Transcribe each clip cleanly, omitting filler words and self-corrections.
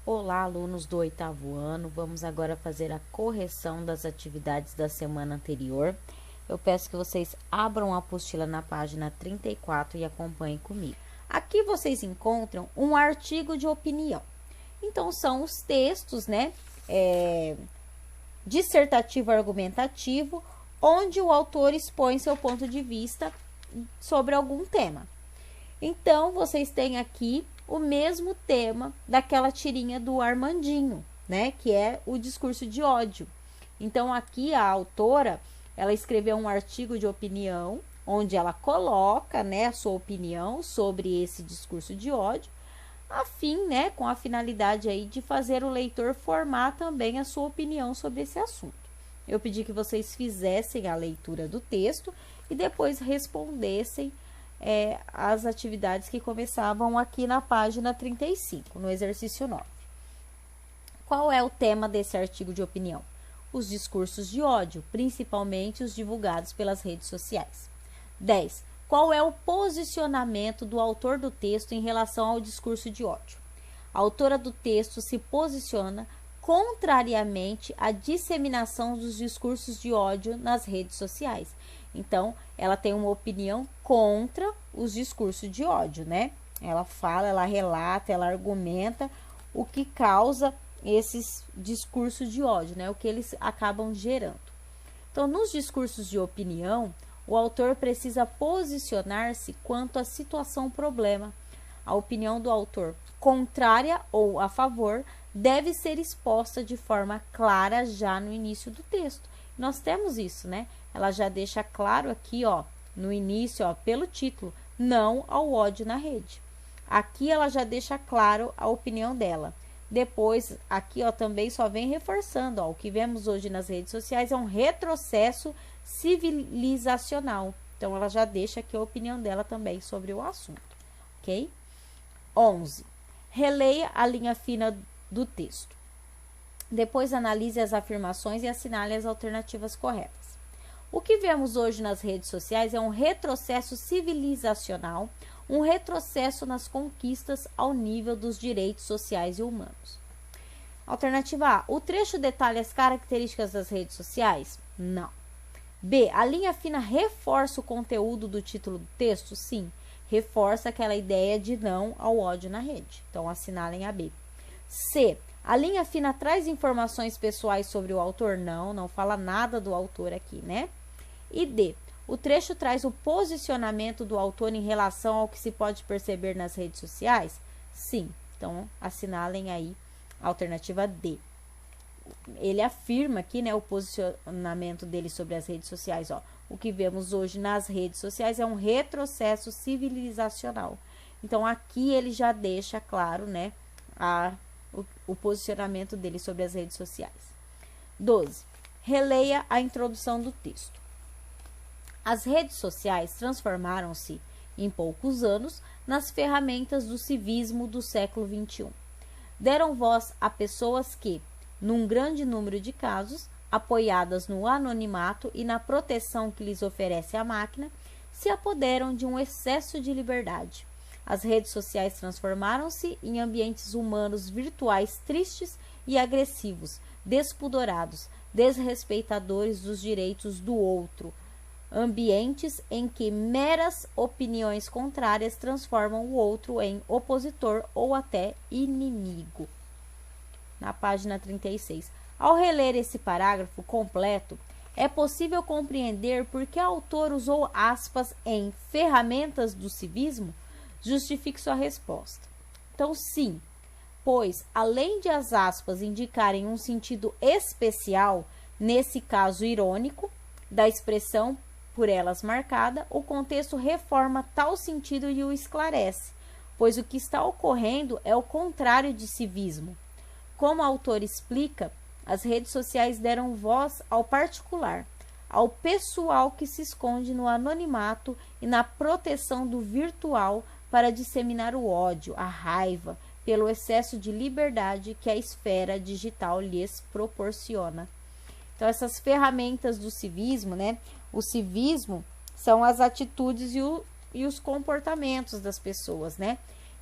Olá, alunos do 8º ano. Vamos agora fazer a correção das atividades da semana anterior. Eu peço que vocês abram a apostila na página 34 e acompanhem comigo. Aqui vocês encontram um artigo de opinião. Então, são os textos, dissertativo argumentativo, onde o autor expõe seu ponto de vista sobre algum tema. Então, vocês têm aqui o mesmo tema daquela tirinha do Armandinho, que é o discurso de ódio. Então, aqui a autora, ela escreveu um artigo de opinião, onde ela coloca, a sua opinião sobre esse discurso de ódio, com a finalidade aí de fazer o leitor formar também a sua opinião sobre esse assunto. Eu pedi que vocês fizessem a leitura do texto e depois respondessem as atividades que começavam aqui na página 35, no exercício 9. Qual é o tema desse artigo de opinião? Os discursos de ódio, principalmente os divulgados pelas redes sociais. 10. Qual é o posicionamento do autor do texto em relação ao discurso de ódio? A autora do texto se posiciona contrariamente à disseminação dos discursos de ódio nas redes sociais. Então, ela tem uma opinião contra os discursos de ódio, Ela fala, ela relata, ela argumenta o que causa esses discursos de ódio, o que eles acabam gerando. Então, nos discursos de opinião, o autor precisa posicionar-se quanto à situação problema. A opinião do autor, contrária ou a favor, deve ser exposta de forma clara já no início do texto. Nós temos isso, Ela já deixa claro aqui, no início, pelo título, não ao ódio na rede. Aqui ela já deixa claro a opinião dela. Depois, aqui, também só vem reforçando, o que vemos hoje nas redes sociais é um retrocesso civilizacional. Então, ela já deixa aqui a opinião dela também sobre o assunto, ok? 11. Releia a linha fina do texto. Depois, analise as afirmações e assinale as alternativas corretas. O que vemos hoje nas redes sociais é um retrocesso civilizacional, um retrocesso nas conquistas ao nível dos direitos sociais e humanos. Alternativa A. O trecho detalha as características das redes sociais? Não. B. A linha fina reforça o conteúdo do título do texto? Sim. Reforça aquela ideia de não ao ódio na rede. Então, assinalem a B. C. A linha fina traz informações pessoais sobre o autor? Não fala nada do autor aqui, E D. O trecho traz o posicionamento do autor em relação ao que se pode perceber nas redes sociais? Sim. Então, assinalem aí a alternativa D. Ele afirma aqui, o posicionamento dele sobre as redes sociais, O que vemos hoje nas redes sociais é um retrocesso civilizacional. Então, aqui ele já deixa claro, o posicionamento dele sobre as redes sociais. 12. Releia a introdução do texto. As redes sociais transformaram-se, em poucos anos, nas ferramentas do civismo do século XXI. Deram voz a pessoas que, num grande número de casos, apoiadas no anonimato e na proteção que lhes oferece a máquina, se apoderam de um excesso de liberdade. As redes sociais transformaram-se em ambientes humanos virtuais tristes e agressivos, despudorados, desrespeitadores dos direitos do outro, ambientes em que meras opiniões contrárias transformam o outro em opositor ou até inimigo. Na página 36. Ao reler esse parágrafo completo, é possível compreender por que o autor usou aspas em ferramentas do civismo? Justifique sua resposta. Então, sim, pois, além de as aspas indicarem um sentido especial, nesse caso irônico, da expressão por elas marcada, o contexto reforma tal sentido e o esclarece, pois o que está ocorrendo é o contrário de civismo. Como o autor explica, as redes sociais deram voz ao particular, ao pessoal que se esconde no anonimato e na proteção do virtual para disseminar o ódio, a raiva, pelo excesso de liberdade que a esfera digital lhes proporciona. Então, essas ferramentas do civismo, O civismo são as atitudes e os comportamentos das pessoas,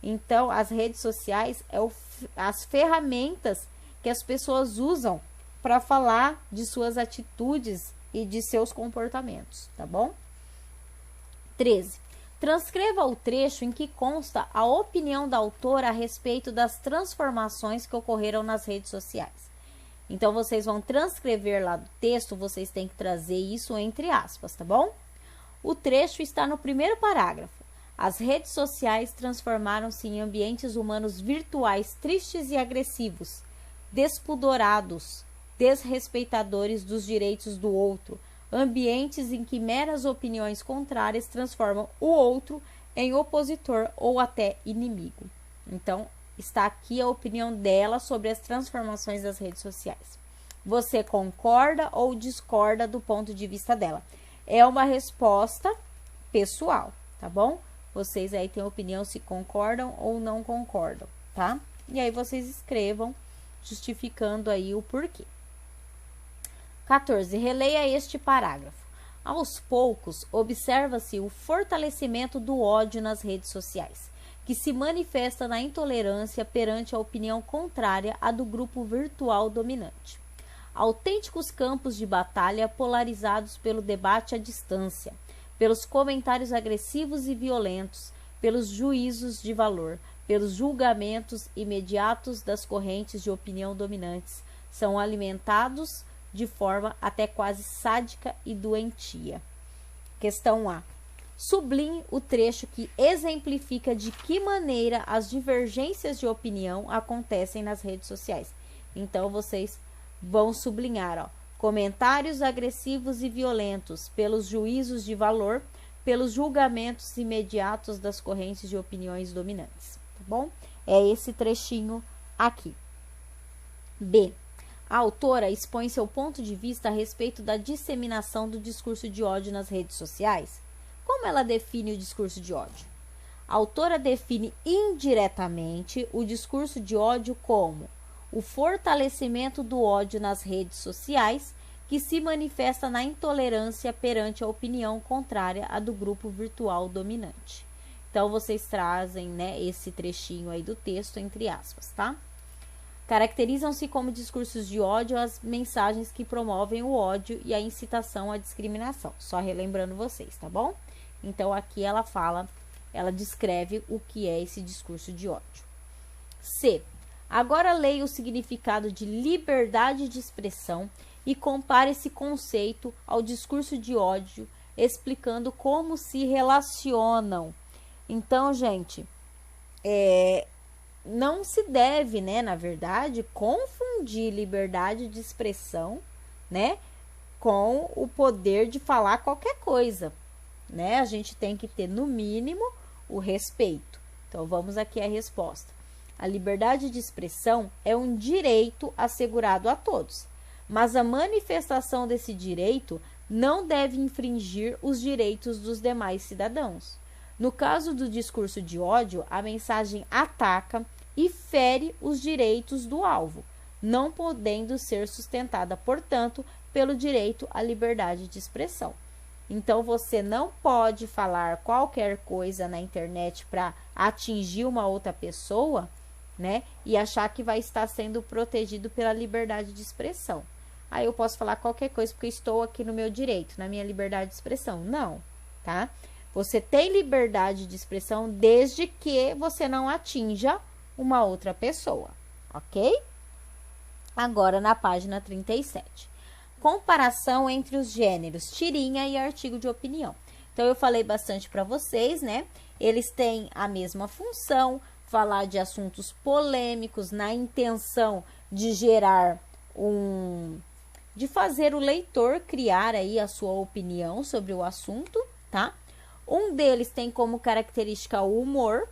Então, as redes sociais é o as ferramentas que as pessoas usam para falar de suas atitudes e de seus comportamentos, tá bom? 13. Transcreva o trecho em que consta a opinião da autora a respeito das transformações que ocorreram nas redes sociais. Então, vocês vão transcrever lá do texto, vocês têm que trazer isso entre aspas, tá bom? O trecho está no primeiro parágrafo. As redes sociais transformaram-se em ambientes humanos virtuais tristes e agressivos, despudorados, desrespeitadores dos direitos do outro, ambientes em que meras opiniões contrárias transformam o outro em opositor ou até inimigo. Então, está aqui a opinião dela sobre as transformações das redes sociais. Você concorda ou discorda do ponto de vista dela? É uma resposta pessoal, tá bom? Vocês aí têm opinião se concordam ou não concordam, tá? E aí vocês escrevam justificando aí o porquê. 14. Releia este parágrafo. Aos poucos, observa-se o fortalecimento do ódio nas redes sociais, que se manifesta na intolerância perante a opinião contrária à do grupo virtual dominante. Autênticos campos de batalha polarizados pelo debate à distância, pelos comentários agressivos e violentos, pelos juízos de valor, pelos julgamentos imediatos das correntes de opinião dominantes, são alimentados de forma até quase sádica e doentia. Questão A. Sublinhe o trecho que exemplifica de que maneira as divergências de opinião acontecem nas redes sociais. Então, vocês vão sublinhar, ó, comentários agressivos e violentos, pelos juízos de valor, pelos julgamentos imediatos das correntes de opiniões dominantes, tá bom? É esse trechinho aqui. B. A autora expõe seu ponto de vista a respeito da disseminação do discurso de ódio nas redes sociais. Como ela define o discurso de ódio? A autora define indiretamente o discurso de ódio como o fortalecimento do ódio nas redes sociais, que se manifesta na intolerância perante a opinião contrária à do grupo virtual dominante. Então, vocês trazem, né, esse trechinho aí do texto entre aspas, tá? Caracterizam-se como discursos de ódio as mensagens que promovem o ódio e a incitação à discriminação. Só relembrando vocês, tá bom? Então, aqui ela fala, ela descreve o que é esse discurso de ódio. C. Agora leia o significado de liberdade de expressão e compare esse conceito ao discurso de ódio, explicando como se relacionam. Então, gente, não se deve, né, na verdade, confundir liberdade de expressão, né, com o poder de falar qualquer coisa, né? A gente tem que ter, no mínimo, o respeito. Então, vamos aqui à resposta. A liberdade de expressão é um direito assegurado a todos, mas a manifestação desse direito não deve infringir os direitos dos demais cidadãos. No caso do discurso de ódio, a mensagem ataca e fere os direitos do alvo, não podendo ser sustentada, portanto, pelo direito à liberdade de expressão. Então, você não pode falar qualquer coisa na internet para atingir uma outra pessoa, né, e achar que vai estar sendo protegido pela liberdade de expressão. Aí eu posso falar qualquer coisa porque estou aqui no meu direito, na minha liberdade de expressão. Não, tá? Você tem liberdade de expressão desde que você não atinja uma outra pessoa, ok? Agora, na página 37. Comparação entre os gêneros tirinha e artigo de opinião. Então, eu falei bastante para vocês, né? Eles têm a mesma função, falar de assuntos polêmicos na intenção de gerar de fazer o leitor criar aí a sua opinião sobre o assunto, tá? Um deles tem como característica o humor,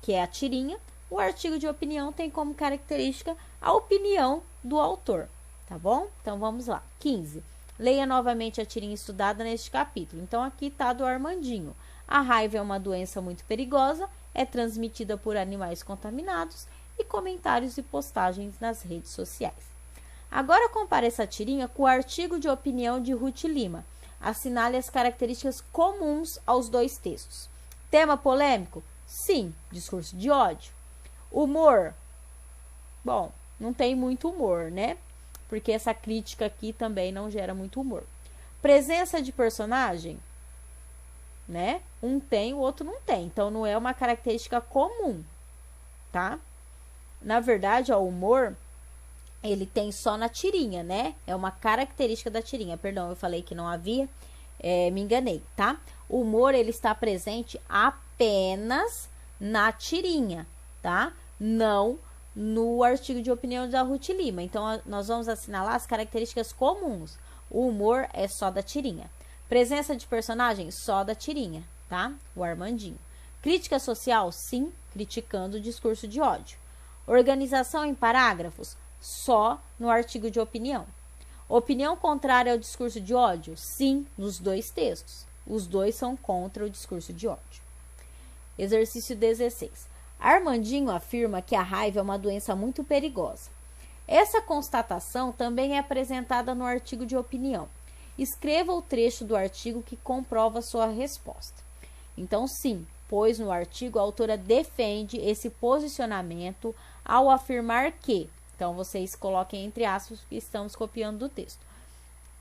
que é a tirinha. O artigo de opinião tem como característica a opinião do autor, tá bom? Então, vamos lá. 15. Leia novamente a tirinha estudada neste capítulo. Então, aqui está do Armandinho. A raiva é uma doença muito perigosa, é transmitida por animais contaminados e comentários e postagens nas redes sociais. Agora, compare essa tirinha com o artigo de opinião de Ruth Lima. Assinale as características comuns aos dois textos. Tema polêmico? Sim, discurso de ódio. Humor? bom, não tem muito humor, né? Porque essa crítica aqui também não gera muito humor. Presença de personagem, né? Um tem, o outro não tem. Então, não é uma característica comum, tá? Na verdade, o humor, ele tem só na tirinha, né? É uma característica da tirinha. Perdão, eu falei que não havia, me enganei, tá? O humor, ele está presente apenas na tirinha, tá? Não no artigo de opinião da Ruth Lima. Então, nós vamos assinalar as características comuns. O humor é só da tirinha. Presença de personagem, só da tirinha, tá? O Armandinho. Crítica social, sim, criticando o discurso de ódio. Organização em parágrafos, só no artigo de opinião. Opinião contrária ao discurso de ódio, sim, nos dois textos. Os dois são contra o discurso de ódio. Exercício 16. Armandinho afirma que a raiva é uma doença muito perigosa. Essa constatação também é apresentada no artigo de opinião. Escreva o trecho do artigo que comprova sua resposta. Então, sim, pois no artigo a autora defende esse posicionamento ao afirmar que, então vocês coloquem entre aspas que estamos copiando do texto.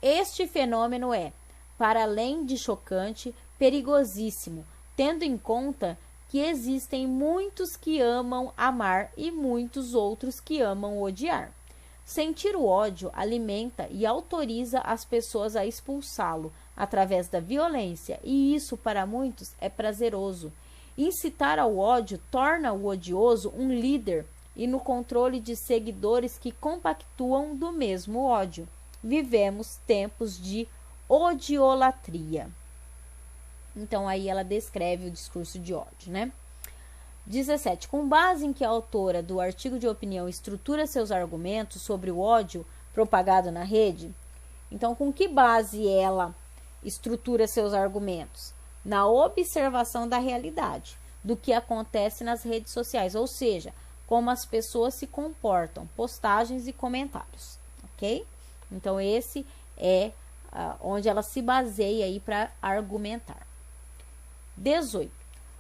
Este fenômeno é, para além de chocante, perigosíssimo, tendo em conta que existem muitos que amam amar e muitos outros que amam odiar. Sentir o ódio alimenta e autoriza as pessoas a expulsá-lo através da violência, e isso para muitos é prazeroso. Incitar ao ódio torna o odioso um líder e no controle de seguidores que compactuam do mesmo ódio. Vivemos tempos de odiolatria. Então, aí ela descreve o discurso de ódio, né? 17. Com base em que a autora do artigo de opinião estrutura seus argumentos sobre o ódio propagado na rede, então, com que base ela estrutura seus argumentos? Na observação da realidade, do que acontece nas redes sociais, ou seja, como as pessoas se comportam, postagens e comentários, ok? Então, esse é onde ela se baseia aí para argumentar. 18.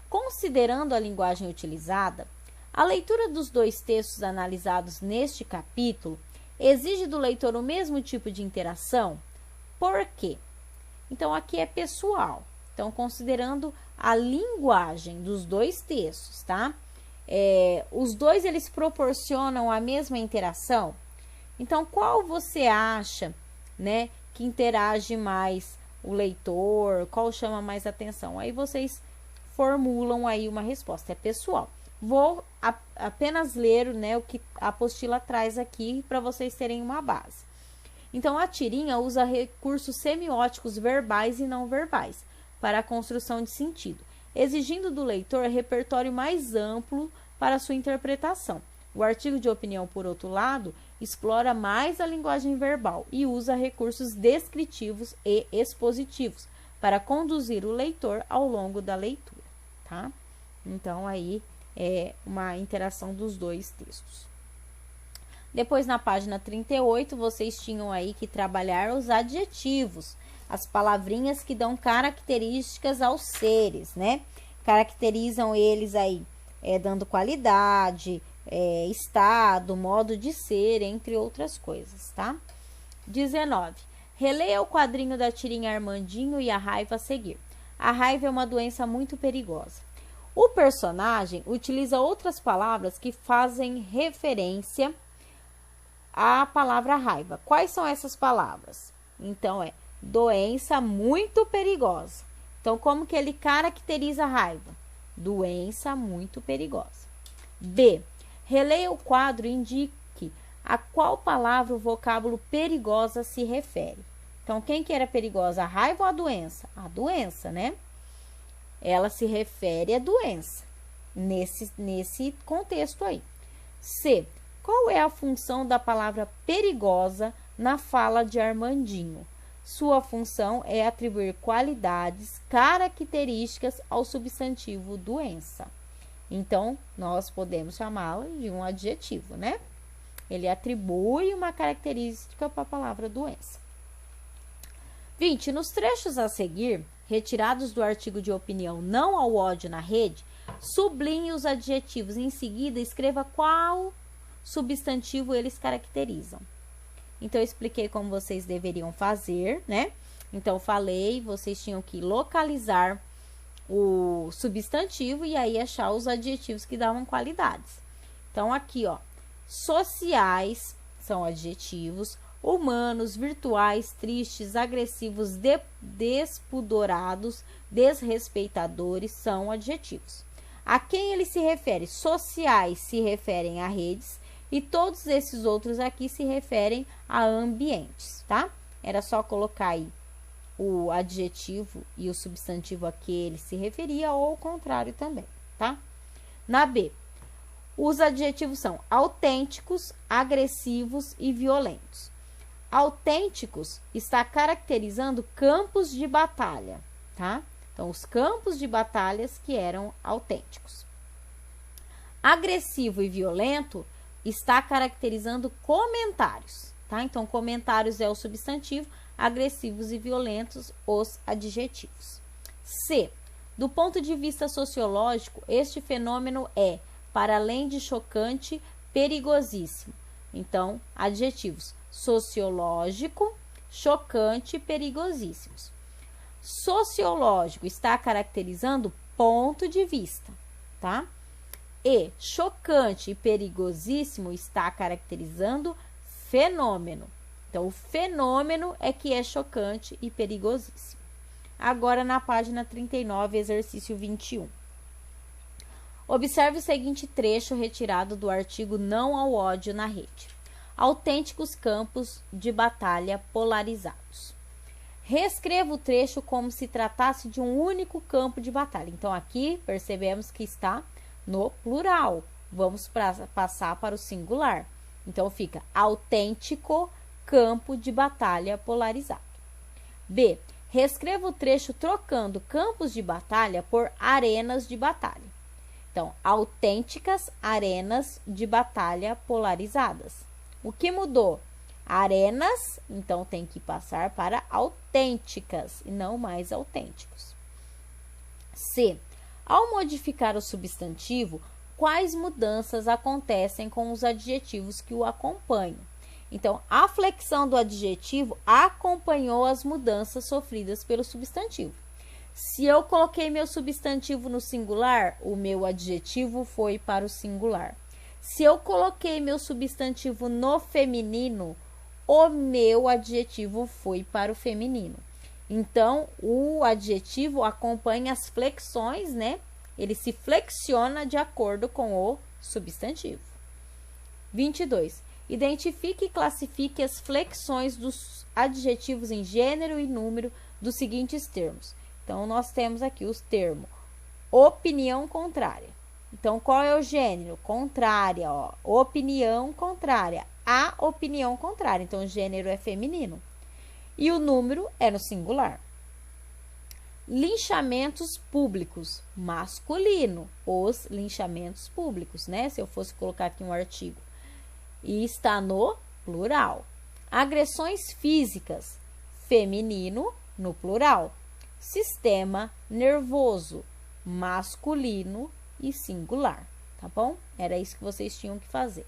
Considerando a linguagem utilizada, a leitura dos dois textos analisados neste capítulo exige do leitor o mesmo tipo de interação? Por quê? Então, aqui é pessoal. Então, considerando a linguagem dos dois textos, tá? Os dois, eles proporcionam a mesma interação? Então, qual você acha, né, que interage mais o leitor? Qual chama mais atenção? Aí vocês formulam aí uma resposta. É pessoal. Vou apenas ler, né, o que a apostila traz aqui para vocês terem uma base. Então, a tirinha usa recursos semióticos verbais e não verbais para a construção de sentido, exigindo do leitor repertório mais amplo para sua interpretação. O artigo de opinião, por outro lado, explora mais a linguagem verbal e usa recursos descritivos e expositivos para conduzir o leitor ao longo da leitura, tá? Então, aí é uma interação dos dois textos. Depois, na página 38, vocês tinham aí que trabalhar os adjetivos, as palavrinhas que dão características aos seres, né? Caracterizam eles aí, dando qualidade, estado, modo de ser, entre outras coisas, tá? 19. Releia o quadrinho da tirinha Armandinho e a raiva a seguir. A raiva é uma doença muito perigosa. O personagem utiliza outras palavras que fazem referência à palavra raiva. Quais são essas palavras? Então, doença muito perigosa. Então, como que ele caracteriza a raiva? Doença muito perigosa. B. Releia o quadro e indique a qual palavra o vocábulo perigosa se refere. Então, quem que era perigosa? A raiva ou a doença? A doença, né? Ela se refere à doença, nesse contexto aí. C. Qual é a função da palavra perigosa na fala de Armandinho? Sua função é atribuir qualidades, características ao substantivo doença. Então, nós podemos chamá-la de um adjetivo, né? Ele atribui uma característica para a palavra doença. 20. Nos trechos a seguir, retirados do artigo de opinião Não ao ódio na rede, sublinhe os adjetivos. Em seguida, escreva qual substantivo eles caracterizam. Então, eu expliquei como vocês deveriam fazer, né? Então, falei, vocês tinham que localizar o substantivo e aí achar os adjetivos que davam qualidades. Então, aqui, ó, sociais são adjetivos, humanos, virtuais, tristes, agressivos, despudorados, desrespeitadores são adjetivos. A quem ele se refere? Sociais se referem a redes e todos esses outros aqui se referem a ambientes, tá? Era só colocar aí o adjetivo e o substantivo a que ele se referia ou o contrário também, tá? Na B, os adjetivos são autênticos, agressivos e violentos. Autênticos está caracterizando campos de batalha, tá? Então, os campos de batalhas que eram autênticos. Agressivo e violento está caracterizando comentários, tá? Então, comentários é o substantivo, agressivos e violentos os adjetivos. C. Do ponto de vista sociológico, este fenômeno é, para além de chocante, perigosíssimo. Então, adjetivos sociológico, chocante e perigosíssimos. Sociológico está caracterizando ponto de vista, tá? E chocante e perigosíssimo está caracterizando fenômeno. Então, o fenômeno é que é chocante e perigosíssimo. Agora, na página 39, exercício 21. Observe o seguinte trecho retirado do artigo Não ao ódio na rede. Autênticos campos de batalha polarizados. Reescreva o trecho como se tratasse de um único campo de batalha. Então, aqui percebemos que está no plural. Vamos passar para o singular. Então, fica autêntico campo de batalha polarizado. B. Reescreva o trecho trocando campos de batalha por arenas de batalha. Então, autênticas arenas de batalha polarizadas. O que mudou? Arenas, então tem que passar para autênticas e não mais autênticos. C. Ao modificar o substantivo, quais mudanças acontecem com os adjetivos que o acompanham? Então, a flexão do adjetivo acompanhou as mudanças sofridas pelo substantivo. Se eu coloquei meu substantivo no singular, o meu adjetivo foi para o singular. Se eu coloquei meu substantivo no feminino, o meu adjetivo foi para o feminino. Então, o adjetivo acompanha as flexões, né? Ele se flexiona de acordo com o substantivo. 22. Identifique e classifique as flexões dos adjetivos em gênero e número dos seguintes termos. Então, nós temos aqui os termos opinião contrária. Então, qual é o gênero? Contrária, ó. Opinião contrária. A opinião contrária. Então, o gênero é feminino. E o número é no singular. Linchamentos públicos, masculino. Os linchamentos públicos, né? Se eu fosse colocar aqui um artigo. E está no plural. Agressões físicas, feminino, no plural. Sistema nervoso, masculino e singular, tá bom? Era isso que vocês tinham que fazer.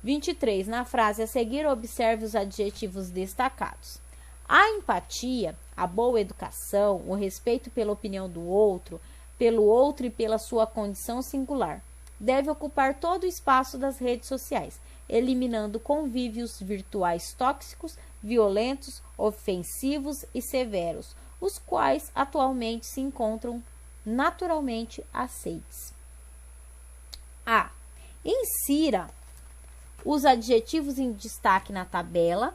23. Na frase a seguir, observe os adjetivos destacados. A empatia, a boa educação, o respeito pela opinião do outro, pelo outro e pela sua condição singular, deve ocupar todo o espaço das redes sociais, eliminando convívios virtuais tóxicos, violentos, ofensivos e severos, os quais atualmente se encontram naturalmente aceites. A. Insira os adjetivos em destaque na tabela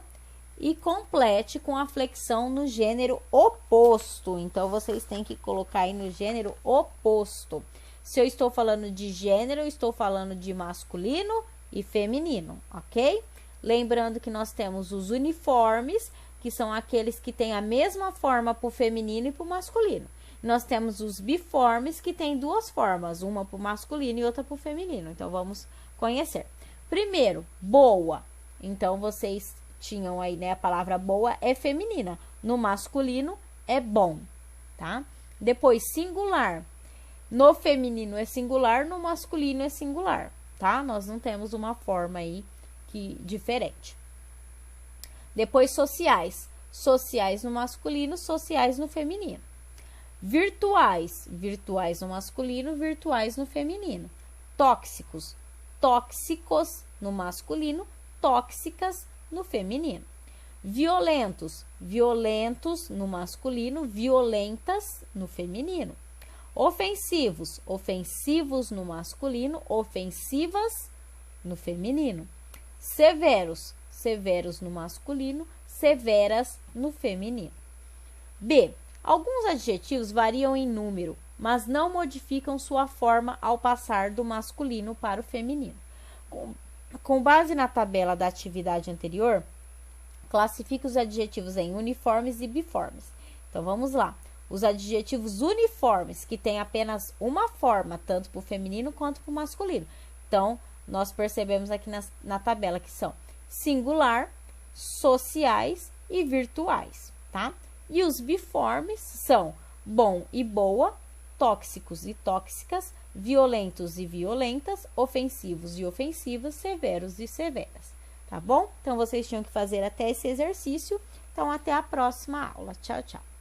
e complete com a flexão no gênero oposto. Então, vocês têm que colocar aí no gênero oposto. Se eu estou falando de gênero, eu estou falando de masculino e feminino, ok? Lembrando que nós temos os uniformes, que são aqueles que têm a mesma forma para o feminino e para o masculino. Nós temos os biformes, que têm duas formas, uma para o masculino e outra para o feminino. Então, vamos conhecer. Primeiro, boa. Então, vocês tinham aí, né, a palavra boa é feminina. No masculino, é bom, tá? Depois, singular. No feminino é singular, no masculino é singular. tá? Nós não temos uma forma aí diferente. Depois, sociais. Sociais no masculino, sociais no feminino. Virtuais. Virtuais no masculino, virtuais no feminino. Tóxicos. Tóxicos no masculino, tóxicas no feminino. Violentos. Violentos no masculino, violentas no feminino. Ofensivos. Ofensivos no masculino, ofensivas no feminino. Severos. Severos no masculino, severas no feminino. B. Alguns adjetivos variam em número, mas não modificam sua forma ao passar do masculino para o feminino. Com base na tabela da atividade anterior, classifique os adjetivos em uniformes e biformes. Então, vamos lá. Os adjetivos uniformes, que têm apenas uma forma, tanto para o feminino quanto para o masculino. Então, nós percebemos aqui na tabela que são singular, sociais e virtuais, tá? E os biformes são bom e boa, tóxicos e tóxicas, violentos e violentas, ofensivos e ofensivas, severos e severas, tá bom? Então, vocês tinham que fazer até esse exercício. Então, até a próxima aula. Tchau, tchau.